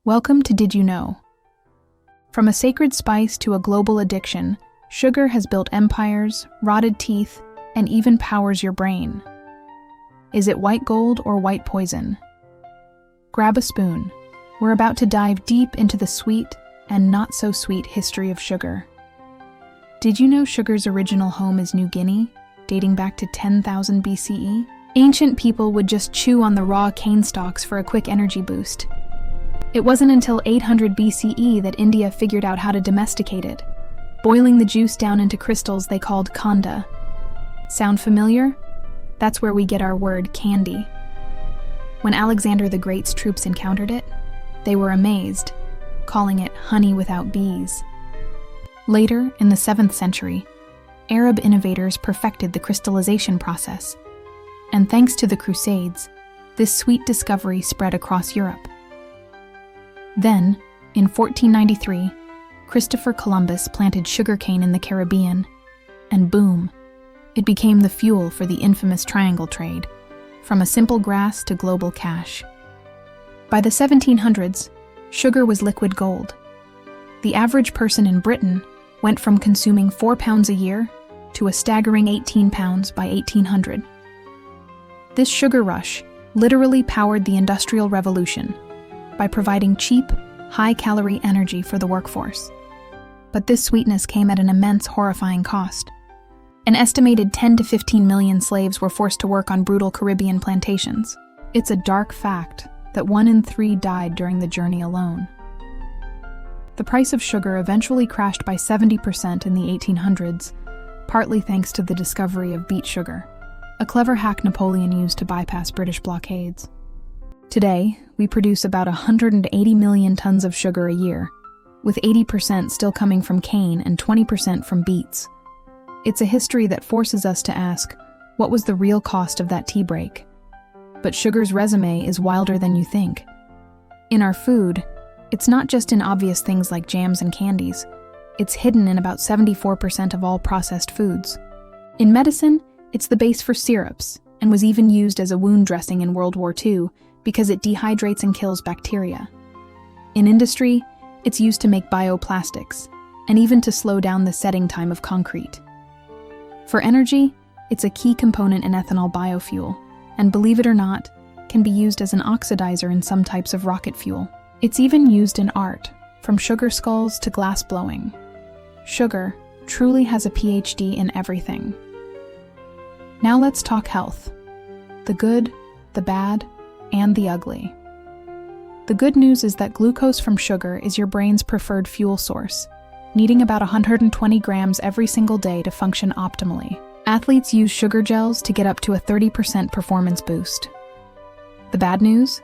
Welcome to Did You Know? From a sacred spice to a global addiction, sugar has built empires, rotted teeth, and even powers your brain. Is it white gold or white poison? Grab a spoon. We're about to dive deep into the sweet and not-so-sweet history of sugar. Did you know sugar's original home is New Guinea, dating back to 10,000 BCE? Ancient people would just chew on the raw cane stalks for a quick energy boost. It wasn't until 800 BCE that India figured out how to domesticate it, boiling the juice down into crystals they called khanda. Sound familiar? That's where we get our word candy. When Alexander the Great's troops encountered it, they were amazed, calling it honey without bees. Later, in the 7th century, Arab innovators perfected the crystallization process, and thanks to the Crusades, this sweet discovery spread across Europe. Then, in 1493, Christopher Columbus planted sugarcane in the Caribbean, and boom, it became the fuel for the infamous triangle trade, from a simple grass to global cash. By the 1700s, sugar was liquid gold. The average person in Britain went from consuming 4 pounds a year to a staggering 18 pounds by 1800. This sugar rush literally powered the Industrial Revolution by providing cheap, high-calorie energy for the workforce. But this sweetness came at an immense, horrifying cost. An estimated 10 to 15 million slaves were forced to work on brutal Caribbean plantations. It's a dark fact that 1 in 3 died during the journey alone. The price of sugar eventually crashed by 70% in the 1800s, partly thanks to the discovery of beet sugar, a clever hack Napoleon used to bypass British blockades. Today, we produce about 180 million tons of sugar a year, with 80% still coming from cane and 20% from beets. It's a history that forces us to ask, what was the real cost of that tea break? But sugar's resume is wilder than you think. In our food, it's not just in obvious things like jams and candies. It's hidden in about 74% of all processed foods. In medicine, it's the base for syrups, and was even used as a wound dressing in World War II because it dehydrates and kills bacteria. In industry, it's used to make bioplastics, and even to slow down the setting time of concrete. For energy, it's a key component in ethanol biofuel, and believe it or not, can be used as an oxidizer in some types of rocket fuel. It's even used in art, from sugar skulls to glass blowing. Sugar truly has a PhD in everything. Now let's talk health. The good, the bad, and the ugly. The good news is that glucose from sugar is your brain's preferred fuel source, needing about 120 grams every single day to function optimally. Athletes use sugar gels to get up to a 30% performance boost. The bad news?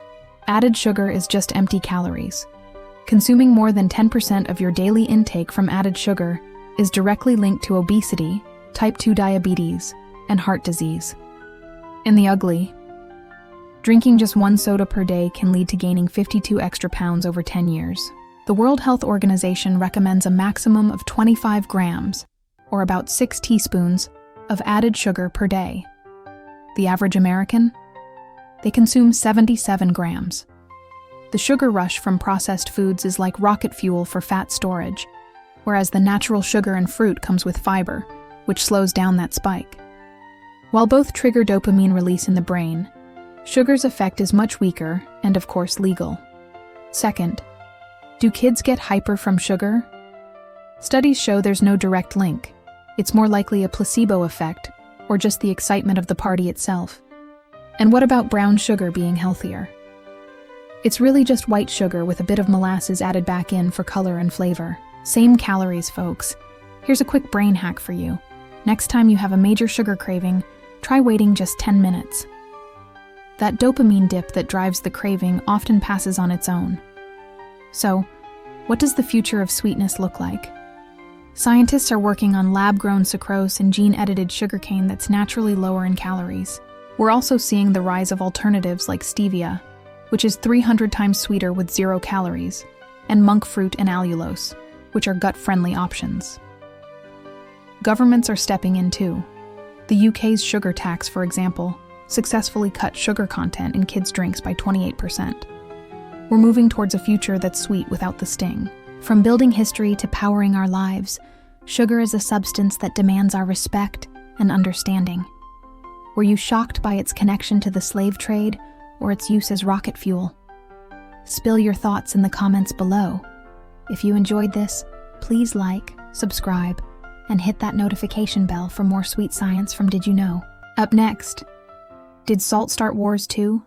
Added sugar is just empty calories. Consuming more than 10% of your daily intake from added sugar is directly linked to obesity, type 2 diabetes, and heart disease. And the ugly? Drinking just 1 soda per day can lead to gaining 52 extra pounds over 10 years. The World Health Organization recommends a maximum of 25 grams, or about 6 teaspoons, of added sugar per day. The average American? They consume 77 grams. The sugar rush from processed foods is like rocket fuel for fat storage, whereas the natural sugar in fruit comes with fiber, which slows down that spike. While both trigger dopamine release in the brain, sugar's effect is much weaker and, of course, legal. Second, do kids get hyper from sugar? Studies show there's no direct link. It's more likely a placebo effect, or just the excitement of the party itself. And what about brown sugar being healthier? It's really just white sugar with a bit of molasses added back in for color and flavor. Same calories, folks. Here's a quick brain hack for you. Next time you have a major sugar craving, try waiting just 10 minutes. That dopamine dip that drives the craving often passes on its own. So, what does the future of sweetness look like? Scientists are working on lab-grown sucrose and gene-edited sugarcane that's naturally lower in calories. We're also seeing the rise of alternatives like stevia, which is 300 times sweeter with 0 calories, and monk fruit and allulose, which are gut-friendly options. Governments are stepping in too. The UK's sugar tax, for example, successfully cut sugar content in kids' drinks by 28%. We're moving towards a future that's sweet without the sting. From building history to powering our lives, sugar is a substance that demands our respect and understanding. Were you shocked by its connection to the slave trade or its use as rocket fuel? Spill your thoughts in the comments below. If you enjoyed this, please like, subscribe, and hit that notification bell for more sweet science from Did You Know? Up next, did salt start wars too?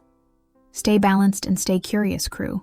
Stay balanced and stay curious, crew.